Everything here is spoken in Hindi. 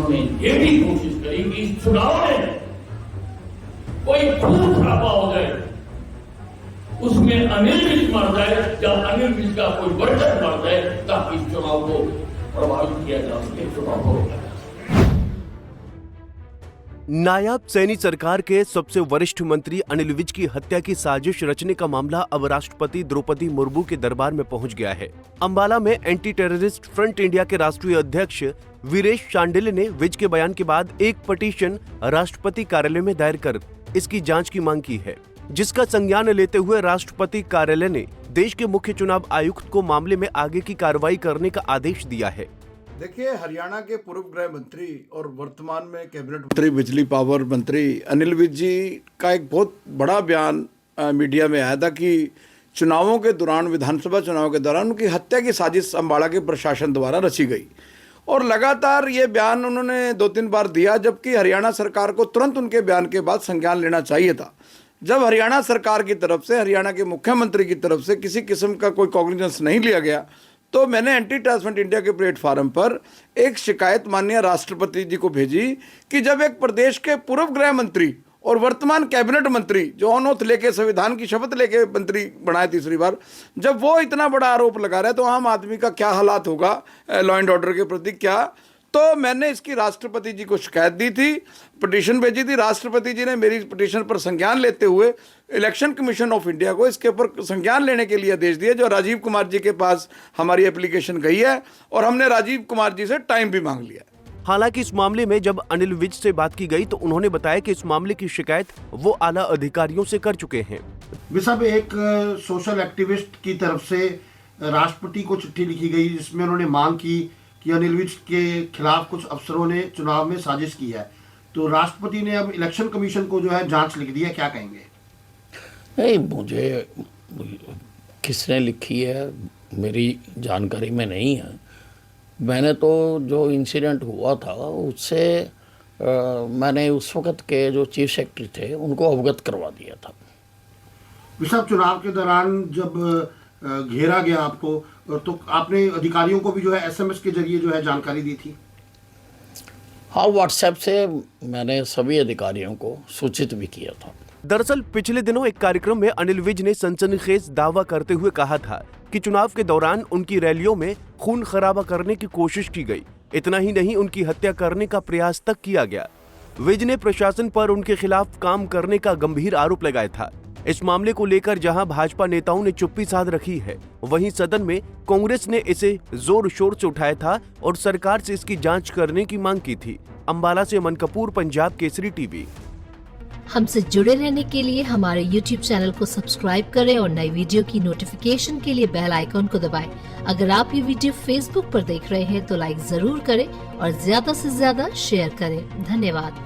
उन्होंने ये भी कोशिश करी कि इस चुनाव में कोई खून खराबा हो जाए, उसमें अनिल विज मर जाए या अनिल विज का कोई वर्जन मर जाए, ताकि इस चुनाव को प्रभावित किया जा सके, चुनाव को रोका जा सके। नायब सैनी सरकार के सबसे वरिष्ठ मंत्री अनिल विज की हत्या की साजिश रचने का मामला अब राष्ट्रपति द्रौपदी मुर्मू के दरबार में पहुंच गया है। अंबाला में एंटी टेररिस्ट फ्रंट इंडिया के राष्ट्रीय अध्यक्ष वीरेश शांडिल्य ने विज के बयान के बाद एक पिटीशन राष्ट्रपति कार्यालय में दायर कर इसकी जांच की मांग की है, जिसका संज्ञान लेते हुए राष्ट्रपति कार्यालय ने देश के मुख्य चुनाव आयुक्त को मामले में आगे की कार्रवाई करने का आदेश दिया है। देखिए, हरियाणा के पूर्व गृह मंत्री और वर्तमान में कैबिनेट मंत्री, बिजली पावर मंत्री अनिल विज जी का एक बहुत बड़ा बयान मीडिया में आया था कि चुनावों के दौरान, विधानसभा चुनाव के दौरान उनकी हत्या की साजिश अम्बाड़ा के प्रशासन द्वारा रची गई। और लगातार ये बयान उन्होंने 2-3 बार दिया, जबकि हरियाणा सरकार को तुरंत उनके बयान के बाद संज्ञान लेना चाहिए था। जब हरियाणा सरकार की तरफ से, हरियाणा के मुख्यमंत्री की तरफ से किसी किस्म का कोई कॉग्निजेंस नहीं लिया गया, तो मैंने एंटी टेररिस्ट इंडिया के प्लेटफॉर्म पर एक शिकायत माननीय राष्ट्रपति जी को भेजी कि जब एक प्रदेश के पूर्व गृह मंत्री और वर्तमान कैबिनेट मंत्री, जो ऑन ओथ लेके संविधान की शपथ लेके मंत्री बनाए तीसरी बार, जब वो इतना बड़ा आरोप लगा रहे हैं, तो आम आदमी का क्या हालात होगा लॉ एंड ऑर्डर के प्रति क्या। तो मैंने इसकी राष्ट्रपति जी को शिकायत दी थी, पिटीशन भेजी थी। राष्ट्रपति जी ने मेरी पिटीशन पर संज्ञान लेते हुए इलेक्शन कमीशन ऑफ इंडिया को इसके ऊपर संज्ञान लेने के लिए आदेश दिए, जो राजीव कुमार जी के पास हमारी एप्लीकेशन गई है और हमने राजीव कुमार जी से टाइम भी मांग लिया। हालांकि इस मामले में जब अनिल विज से बात की गई तो उन्होंने बताया कि इस मामले की शिकायत वो आला अधिकारियों से कर चुके हैं। साहब, एक सोशल एक्टिविस्ट की तरफ से राष्ट्रपति को चिट्ठी लिखी गई, जिसमें उन्होंने मांग की कि अनिल विज के खिलाफ कुछ अफसरों ने चुनाव में साजिश की है। तो राष्ट्रपति ने अब इलेक्शन कमीशन को जो है जांच लिख दी है, क्या कहेंगे? नहीं, मुझे किसने लिखी है मेरी जानकारी में नहीं है। मैंने तो जो इंसिडेंट हुआ था उससे मैंने उस वक्त के जो चीफ सेक्रेटरी थे उनको अवगत करवा दिया था। साहब, चुनाव के दौरान जब घेरा गया आपको, तो आपने अधिकारियों को भी जो है एसएमएस के जरिए जो है जानकारी दी थी? हाँ, व्हाट्सएप से मैंने सभी अधिकारियों को सूचित भी किया था। दरअसल पिछले दिनों एक कार्यक्रम में अनिल विज ने सनसनीखेज दावा करते हुए कहा था कि चुनाव के दौरान उनकी रैलियों में खून खराबा करने की कोशिश की गई। इतना ही नहीं, उनकी हत्या करने का प्रयास तक किया गया। विज ने प्रशासन पर उनके खिलाफ काम करने का गंभीर आरोप लगाया था। इस मामले को लेकर जहां भाजपा नेताओं ने चुप्पी साध रखी है, वहीं सदन में कांग्रेस ने इसे जोर शोर से उठाया था और सरकार से इसकी जांच करने की मांग की थी। अंबाला से अमन कपूर, पंजाब केसरी टीवी। हमसे जुड़े रहने के लिए हमारे YouTube चैनल को सब्सक्राइब करें और नई वीडियो की नोटिफिकेशन के लिए बेल आइकॉन को दबाएं। अगर आप ये वीडियो Facebook पर देख रहे हैं तो लाइक जरूर करें और ज्यादा से ज्यादा शेयर करें। धन्यवाद।